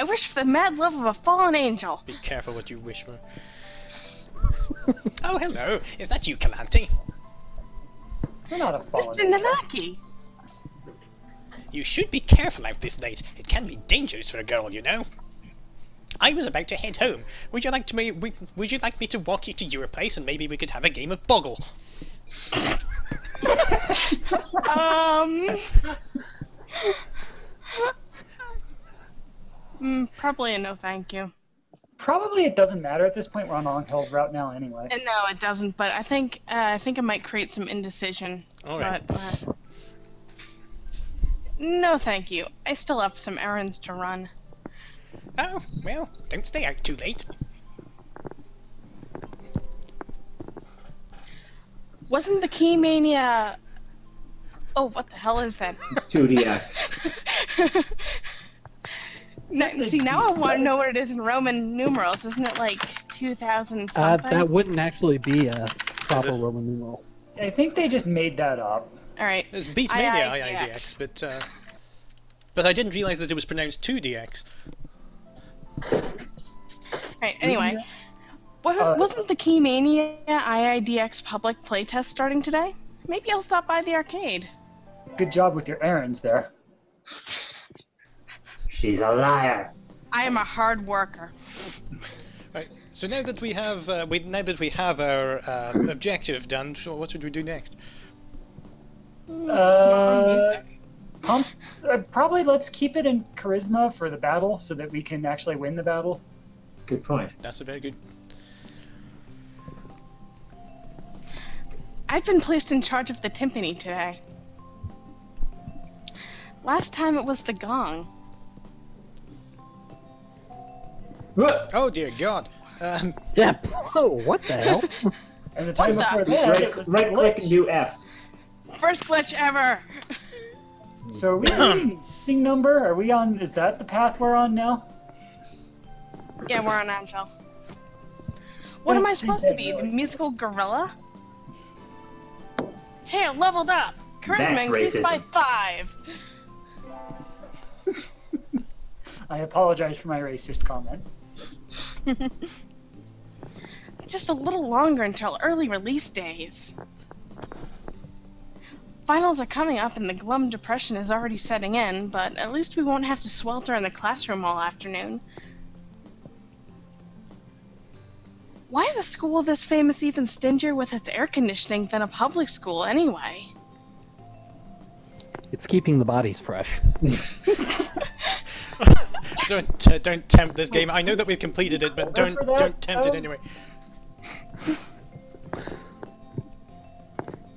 I wish for the mad love of a fallen angel. Be careful what you wish for. Oh, hello. Is that you, Kalante? You're not a fallen Mr. angel. Nanaki! You should be careful out this late. It can be dangerous for a girl, you know. I was about to head home. Would you like me to walk you to your place and maybe we could have a game of Boggle? Probably a no thank you. Probably it doesn't matter at this point. We're on Anghel's route now anyway. No, it doesn't, but I think it might create some indecision. Alright. But, no thank you. I still have some errands to run. Oh, well, don't stay out too late. Wasn't the Key Mania... Oh, what the hell is that? 2DX. No, see, now I want to know what it is in Roman numerals. Isn't it like 2000 something? That wouldn't actually be a proper Roman numeral. I think they just made that up. Alright. It's Beatmania IIDX, but I didn't realize that it was pronounced 2DX. Right, anyway. Wasn't the Key Mania IIDX public playtest starting today? Maybe I'll stop by the arcade. Good job with your errands there. She's a liar. I am a hard worker. Right. So now that we have our objective done, so what should we do next? Probably let's keep it in charisma for the battle so that we can actually win the battle. Good point. That's a very good. I've been placed in charge of the timpani today. Last time it was the gong. Oh dear God. Yeah. Oh, what the hell? And the time What before the- that, it was Right click and do F. First glitch ever! So are we on the number? Are we on? Is that the path we're on now? Yeah, we're on Anghel. What am I supposed to be? The musical gorilla? Tail leveled up! Charisma That's increased by racism. 5! I apologize for my racist comment. Just a little longer until early release days. Finals are coming up and the glum depression is already setting in, but at least we won't have to swelter in the classroom all afternoon. Why is a school this famous even stingier with its air conditioning than a public school anyway? It's keeping the bodies fresh. Don't tempt this game. I know that we've completed it, but don't tempt it anyway.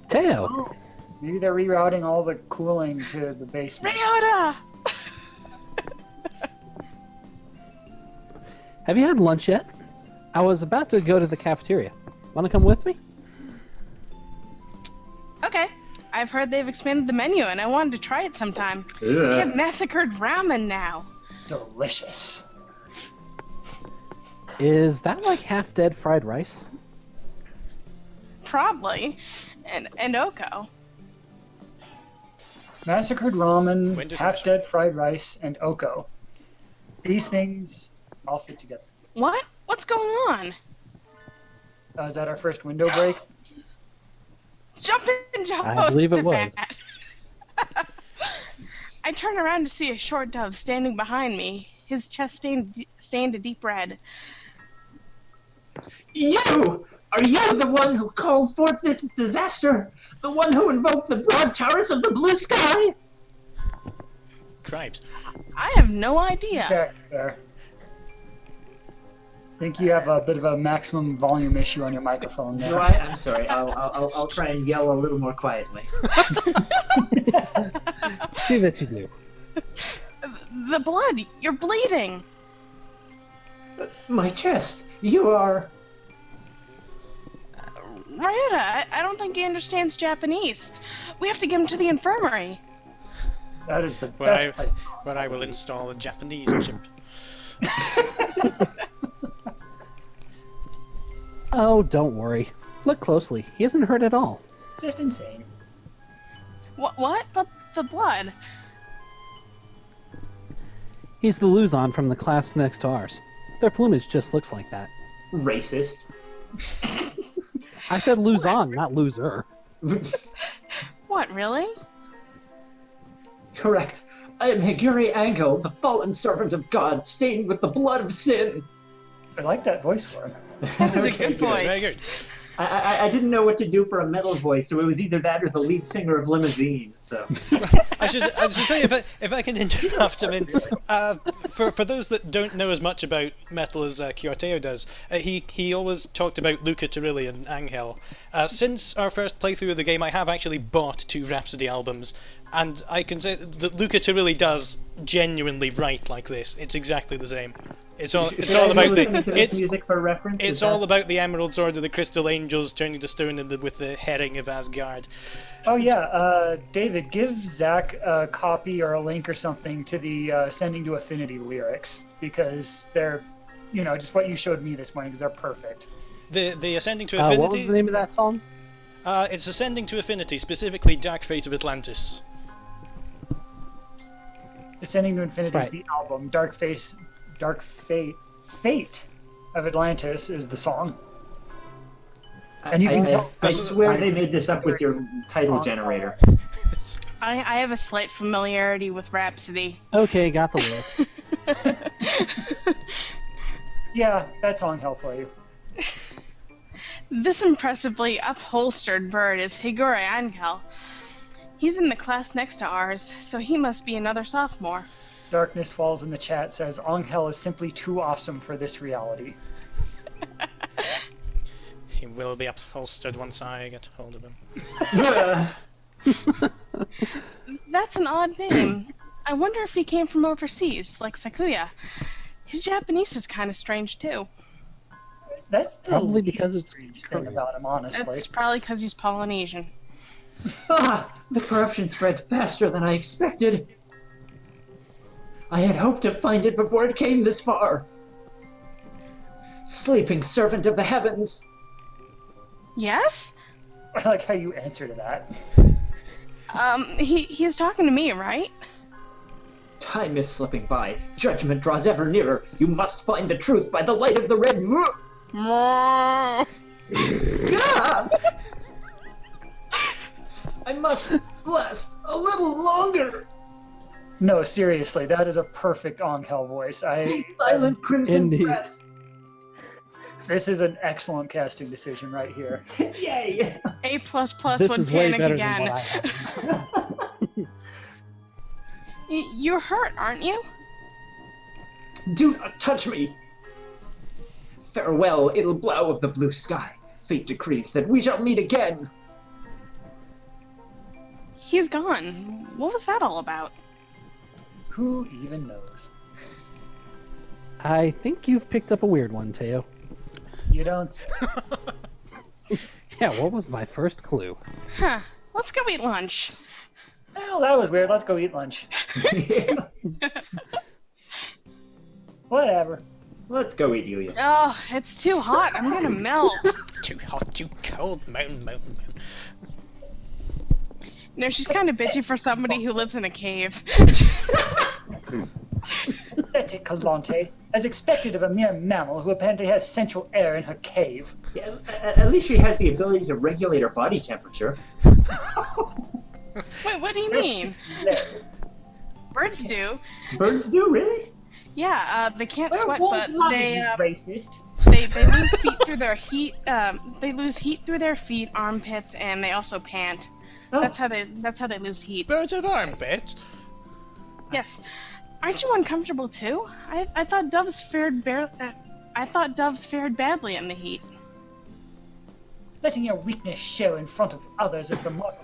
Teo! Maybe they're rerouting all the cooling to the basement. Ryouta! Have you had lunch yet? I was about to go to the cafeteria. Want to come with me? Okay. I've heard they've expanded the menu and I wanted to try it sometime. Ugh. They have massacred ramen now. Delicious. Is that like half-dead fried rice? Probably. And Oko. Massacred ramen, When does half-dead fried rice, and Oko. These things all fit together. What? What's going on? Is that our first window break? Jumping jump. I believe it was. I turn around to see a short dove standing behind me, his chest stained a deep red. You! Are you the one who called forth this disaster? The one who invoked the broad towers of the blue sky? Cripes. I have no idea. Back there. I think you have a bit of a maximum volume issue on your microphone there. No, I'm sorry. I'll try and yell a little more quietly. See that you do. The blood! You're bleeding! My chest. You are... Ryouta, I don't think he understands Japanese. We have to get him to the infirmary. That is the best place. Where I will install a Japanese chip. Oh, don't worry. Look closely. He isn't hurt at all. Just insane. What? But the blood. He's the Luzon from the class next to ours. Their plumage just looks like that. Racist. I said Luzon, not loser. What, really? Correct. I am Anghel, the fallen servant of God, stained with the blood of sin. I like that voice for him. That was a good voice. Very good. I didn't know what to do for a metal voice, so it was either that or the lead singer of Limousine. So I should tell you, if I can interrupt. I mean, for those that don't know as much about metal as Kjorteo does, he always talked about Luca, Turilli, and Anghel. Since our first playthrough of the game, I have actually bought 2 Rhapsody albums, and I can say that Luca Turilli does genuinely write like this. It's exactly the same. It's all about the music for reference. It's all about the Emerald Sword of the Crystal Angels turning to stone with the herring of Asgard. Oh yeah, David, give Zach a copy or a link or something to the Ascending to Affinity lyrics, because they're, just what you showed me this morning, because they're perfect. The Ascending to Affinity. What was the name of that song? It's Ascending to Affinity, specifically Dark Fate of Atlantis. Ascending to Infinity is the album. Fate of Atlantis is the song. And you can tell. I swear they made this up with your title generator. I have a slight familiarity with Rhapsody. Okay, got the lyrics. Yeah, that's Anghel for you. This impressively upholstered bird is Anghel. He's in the class next to ours, so he must be another sophomore. Darkness Falls in the chat says, Anghel is simply too awesome for this reality. He will be upholstered once I get hold of him. That's an odd name. I wonder if he came from overseas, like Sakuya. His Japanese is kind of strange, too. That's probably because it's strange thing about him, honestly. That's probably because he's Polynesian. The corruption spreads faster than I expected. I had hoped to find it before it came this far. Sleeping servant of the heavens. Yes? I like how you answer to that. He's talking to me, right? Time is slipping by. Judgment draws ever nearer. You must find the truth by the light of the red moon. God! I must last a little longer. No, seriously, that is a perfect Anghel voice. Silent Crimson Crest. This is an excellent casting decision right here. Yay! A++ This would is way panic better again. than what I have. You're hurt, aren't you? Do not touch me! Farewell, ittle blow of the blue sky. Fate decrees that we shall meet again. He's gone. What was that all about? Who even knows? I think you've picked up a weird one, Teo. You don't say. Yeah, what was my first clue? Huh. Let's go eat lunch. Well, that was weird. Let's go eat lunch. Whatever. Let's go eat Yuuya. Oh, it's too hot. I'm gonna melt. Too hot, too cold, mountain. No, she's kind of bitchy for somebody who lives in a cave. Pathetic Calante, as expected of a mere mammal who apparently has central air in her cave. Yeah, at least she has the ability to regulate her body temperature. Wait, what do you mean? Birds do. Birds do, really? Yeah, they can't sweat, but they racist. they lose heat through their heat. They lose heat through their feet, armpits, and they also pant. Oh. That's how they lose heat. Birds of armpits? Yes. Aren't you uncomfortable too? I thought doves fared badly in the heat. Letting your weakness show in front of others is the mark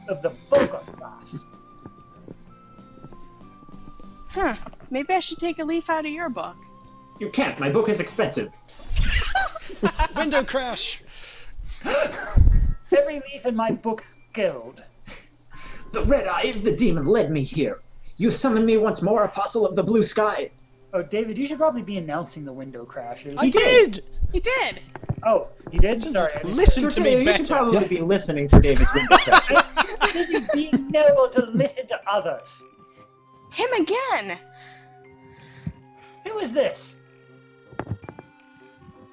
of the vulgar class. Huh. Maybe I should take a leaf out of your book. You can't. My book is expensive. Window crash! Every leaf in my book is gold. The red eye of the demon led me here. You summoned me once more, apostle of the blue sky. Oh, David, you should probably be announcing the window crashes. I did! He did. Oh, you did? Sorry. Listen to me You better. should probably be listening for David's window crashes. Being noble to listen to others. Him again. Who is this?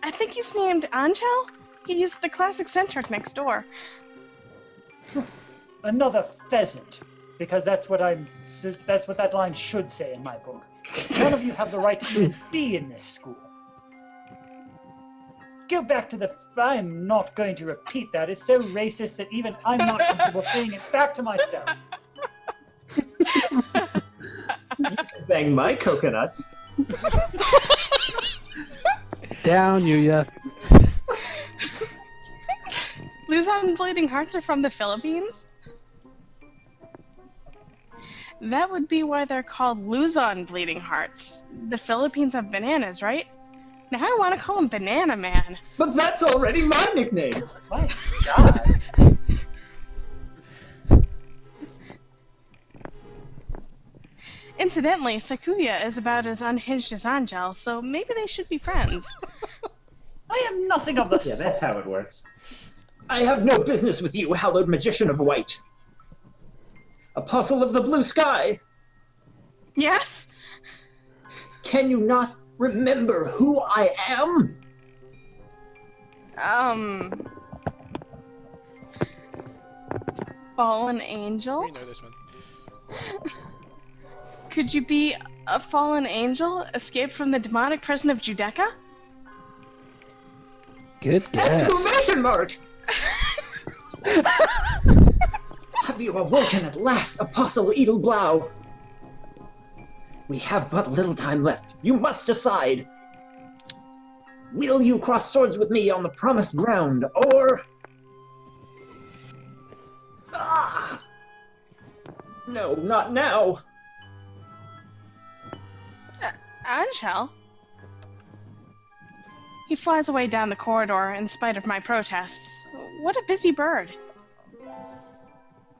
I think he's named Anghel. He's the class eccentric next door. Another pheasant. Because that's what that line should say in my book. None of you have the right to even be in this school. Go back to the... I'm not going to repeat that. It's so racist that even I'm not comfortable saying it back to myself. You can bang my coconuts. Down, Yuuya. Luzon Bleeding Hearts are from the Philippines? That would be why they're called Luzon Bleeding Hearts. The Philippines have bananas, right? Now I want to call him Banana Man. But that's already my nickname. My God. Incidentally, Sakuya is about as unhinged as Anghel, so maybe they should be friends. I am nothing of the Yeah, sort. that's how it works. I have no business with you, hallowed magician of white. Apostle of the blue sky. Yes? Can you not remember who I am? Fallen angel? We know this one. Could you be a fallen angel escaped from the demonic prison of Judecca? Good guess. Exclamation mark! Have you awoken at last, Apostle Edelblau? We have but little time left. You must decide. Will you cross swords with me on the promised ground, or... Ah! No, not now. Anghel? He flies away down the corridor in spite of my protests. What a busy bird.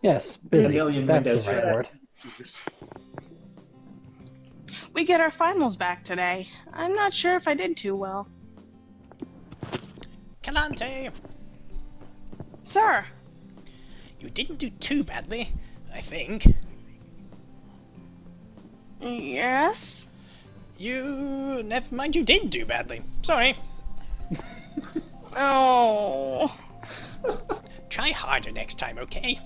Yes, busy. Alien That's the windows. right word. We get our finals back today. I'm not sure if I did too well. Calante! Sir! You didn't do too badly, I think. Yes? Never mind, you did do badly. Sorry. Oh. Try harder next time, okay?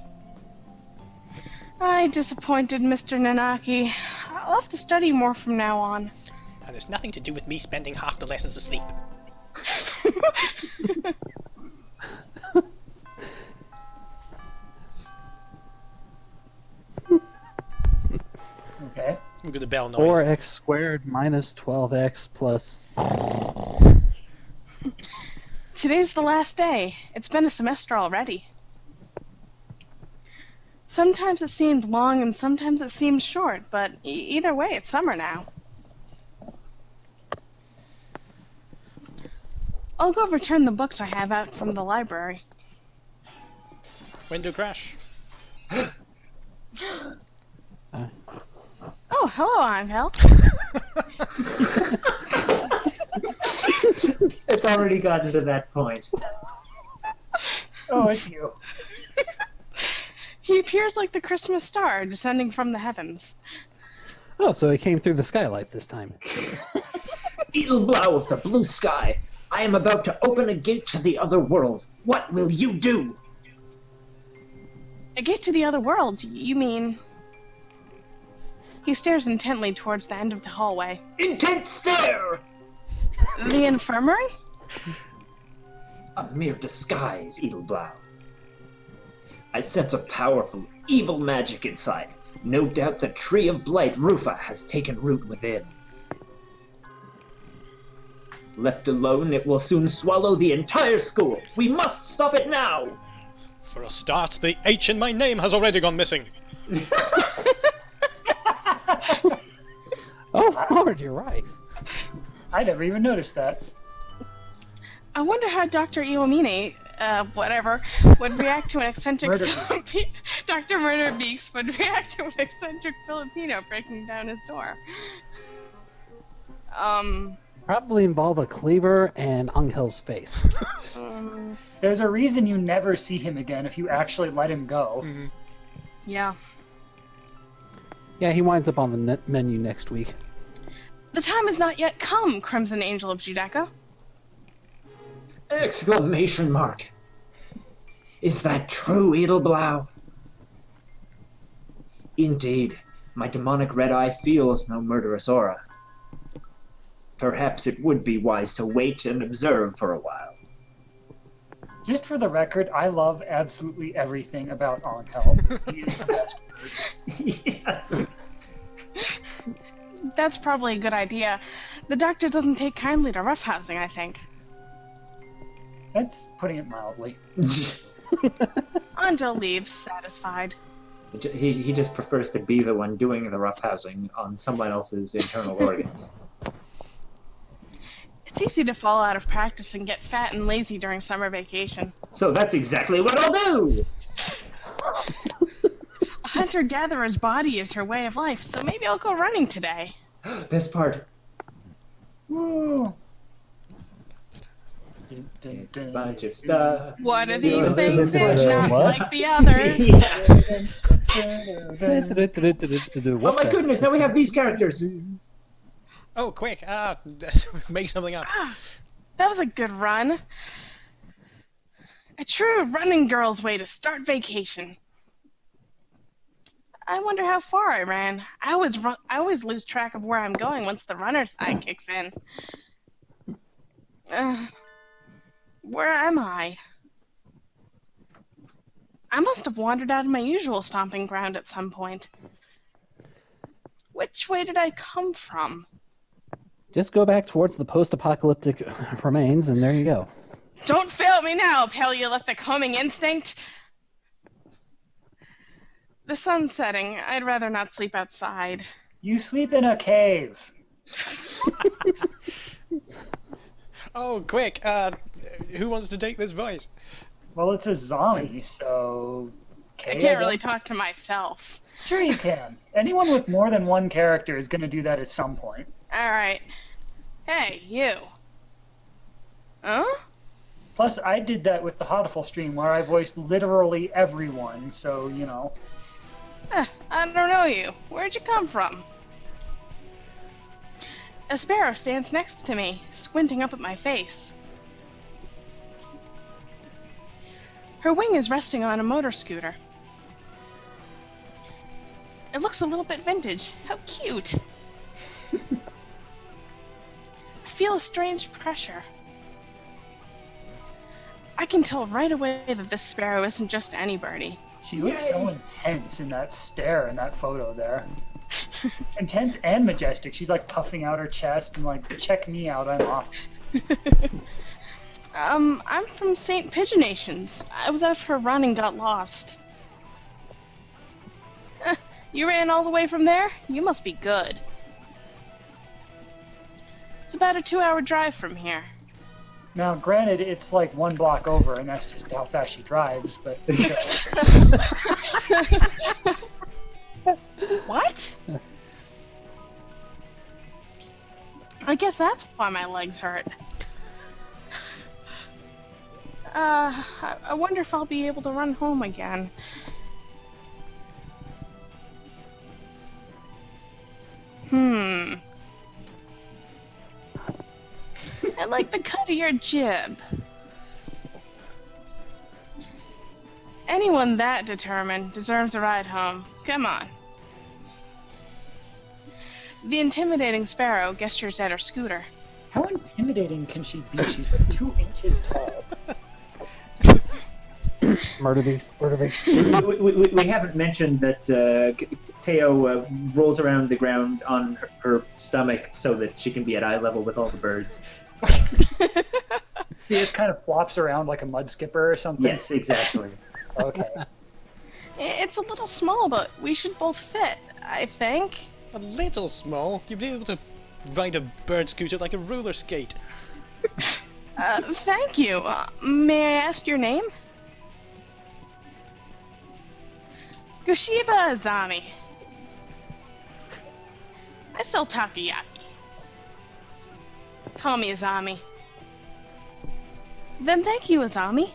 I disappointed Mr. Nanaki. I'll have to study more from now on. And it's nothing to do with me spending half the lessons asleep. Okay. Look at the bell noise. 4x squared minus 12x plus... Today's the last day. It's been a semester already. Sometimes it seemed long and sometimes it seemed short, but either way, it's summer now. I'll go return the books I have out from the library. Window crash. Oh, hello, Anghel. It's already gotten to that point. Oh, it's you. He appears like the Christmas star descending from the heavens. Oh, so he came through the skylight this time. Edelblau of the blue sky, I am about to open a gate to the other world. What will you do? A gate to the other world, you mean... He stares intently towards the end of the hallway. Intent stare! The infirmary? A mere disguise, Edelblau. I sense a powerful, evil magic inside. No doubt the Tree of Blight, Rufa, has taken root within. Left alone, it will soon swallow the entire school. We must stop it now! For a start, the H in my name has already gone missing. Oh, Lord, you're right. I never even noticed that. I wonder how Dr. Iwamine, whatever, would react to an eccentric Dr. Murder Beaks would react to an eccentric Filipino breaking down his door. Probably involve a cleaver and Angel's face. There's a reason you never see him again if you actually let him go. Mm-hmm. Yeah. Yeah, he winds up on the menu next week. The time has not yet come, Crimson Angel of Judecca. Exclamation mark. Is that true, Edelblau? Indeed, my demonic red eye feels no murderous aura. Perhaps it would be wise to wait and observe for a while. Just for the record, I love absolutely everything about Anghel. He is the best bird. Yes. That's probably a good idea. The doctor doesn't take kindly to roughhousing, I think. That's putting it mildly. Angel leaves, satisfied. He just prefers to be the one doing the roughhousing on someone else's internal organs. It's easy to fall out of practice and get fat and lazy during summer vacation. So that's exactly what I'll do! A hunter-gatherer's body is her way of life, so maybe I'll go running today. This part. Woo. Bunch of stuff. One of these things is not What? like the others. Oh my goodness, now we have these characters! Oh, quick! Make something up. That was a good run. A true running girl's way to start vacation. I wonder how far I ran. I always lose track of where I'm going once the runner's eye kicks in. Where am I? I must have wandered out of my usual stomping ground at some point. Which way did I come from? Just go back towards the post-apocalyptic remains, and there you go. Don't fail me now, Paleolithic homing instinct! The sun's setting. I'd rather not sleep outside. You sleep in a cave. Oh, quick! Who wants to take this voice? Well, it's a zombie, so... I can't really talk to myself. Sure you can. Anyone with more than one character is going to do that at some point. Alright. Hey, you. Huh? Plus, I did that with the Hatoful stream, where I voiced literally everyone, so, you know. I don't know you. Where'd you come from? A sparrow stands next to me, squinting up at my face. Her wing is resting on a motor scooter. It looks a little bit vintage. How cute! I feel a strange pressure. I can tell right away that this sparrow isn't just any birdie. She looks so intense in that stare in that photo there. Intense and majestic. She's like puffing out her chest and like, check me out, I'm awesome. I'm from St. Pigeonations. I was out for a run and got lost. You ran all the way from there? You must be good. It's about a 2-hour drive from here. Now, granted, it's like 1 block over, and that's just how fast she drives, but... What? I guess that's why my legs hurt. I wonder if I'll be able to run home again. I like the cut of your jib. Anyone that determined deserves a ride home. Come on. The intimidating sparrow gestures at her scooter. How intimidating can she be? She's like 2 inches tall. Murder beast. We haven't mentioned that Teo rolls around the ground on her stomach so that she can be at eye level with all the birds. He just kind of flops around like a mud skipper or something? Yes, exactly. Okay. It's a little small, but we should both fit, I think. A little small? You'd be able to ride a bird scooter like a roller skate. Thank you. May I ask your name? Goshiba Azami. I sell takoyaki. Call me Azami. Then thank you, Azami.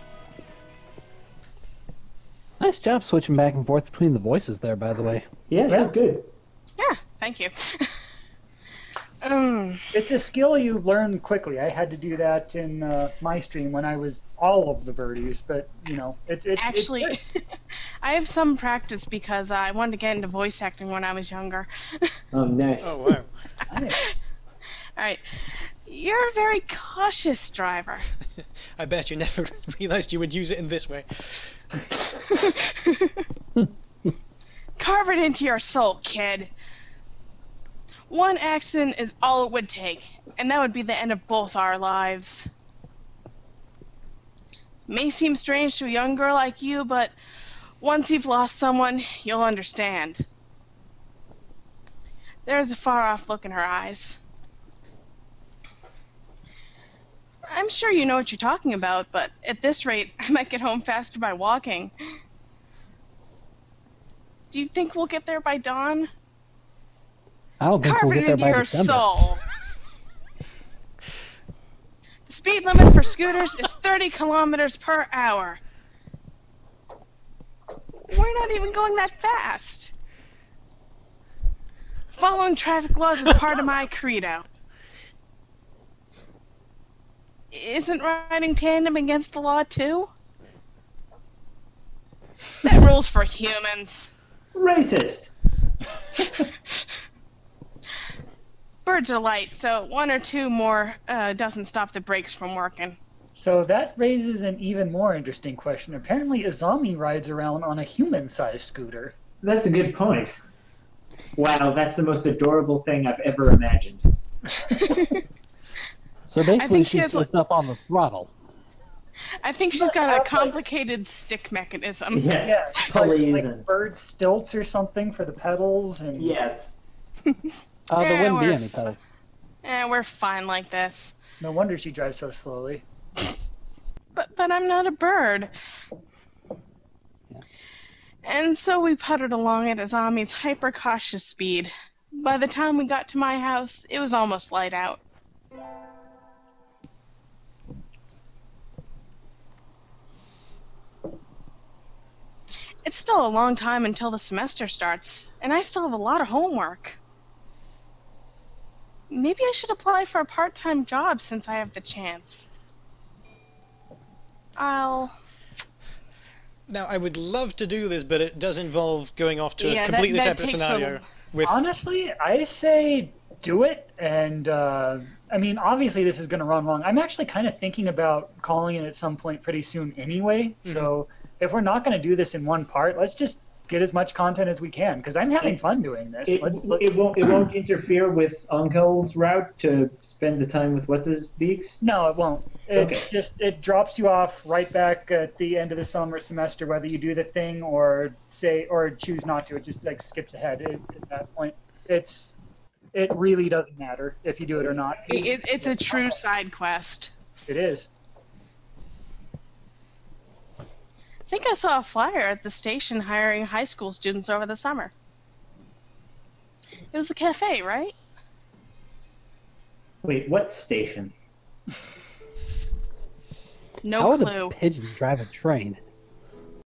Nice job switching back and forth between the voices there, by the way. Yeah, that was good. Yeah, thank you. It's a skill you learn quickly. I had to do that in my stream when I was all of the birdies, but you know, it's Actually, I have some practice because I wanted to get into voice acting when I was younger. Oh, nice. Oh, wow. Alright. You're a very cautious driver. I bet you never realized you would use it in this way. Carve it into your soul, kid. One accident is all it would take, and that would be the end of both our lives. May seem strange to a young girl like you, but once you've lost someone, you'll understand. There's a far-off look in her eyes. I'm sure you know what you're talking about, but at this rate, I might get home faster by walking. Do you think we'll get there by dawn? I don't think we'll Carve it get there into by your December. soul. The speed limit for scooters is 30 kilometers per hour. We're not even going that fast. Following traffic laws is part of my credo. Isn't riding tandem against the law too? That rules for humans. Racist. Birds are light, so one or two more doesn't stop the brakes from working. So that raises an even more interesting question. Apparently, Azami rides around on a human-sized scooter. That's a good point. Wow, that's the most adorable thing I've ever imagined. So basically, she she's has, just up on the throttle. I think she's got a complicated stick mechanism. Yes, Yeah, pulleys like and... bird stilts or something for the pedals. And Yes. There wouldn't be any pedals. We're fine like this. no wonder she drives so slowly. But I'm not a bird. Yeah. And so we puttered along at Azami's hyper-cautious speed. By the time we got to my house, it was almost light out. It's still a long time until the semester starts, and I still have a lot of homework. Maybe I should apply for a part-time job since I have the chance. Now, I would love to do this, but it does involve going off to a completely that separate takes scenario. With Honestly, I say do it. And, I mean, obviously this is going to run long. I'm actually kind of thinking about calling it at some point pretty soon anyway. Mm-hmm. So if we're not going to do this in one part, let's just get as much content as we can, because I'm having fun doing this. It won't interfere with Anghel's route to spend the time with what's-his-beaks? No, it won't. It drops you off right back at the end of the summer semester, whether you do the thing or choose not to. It just like skips ahead at that point. It really doesn't matter if you do it or not. It's a true side quest. It is. I think I saw a flyer at the station hiring high school students over the summer. It was the cafe, right? Wait, what station? No How clue. would a pigeon drive a train?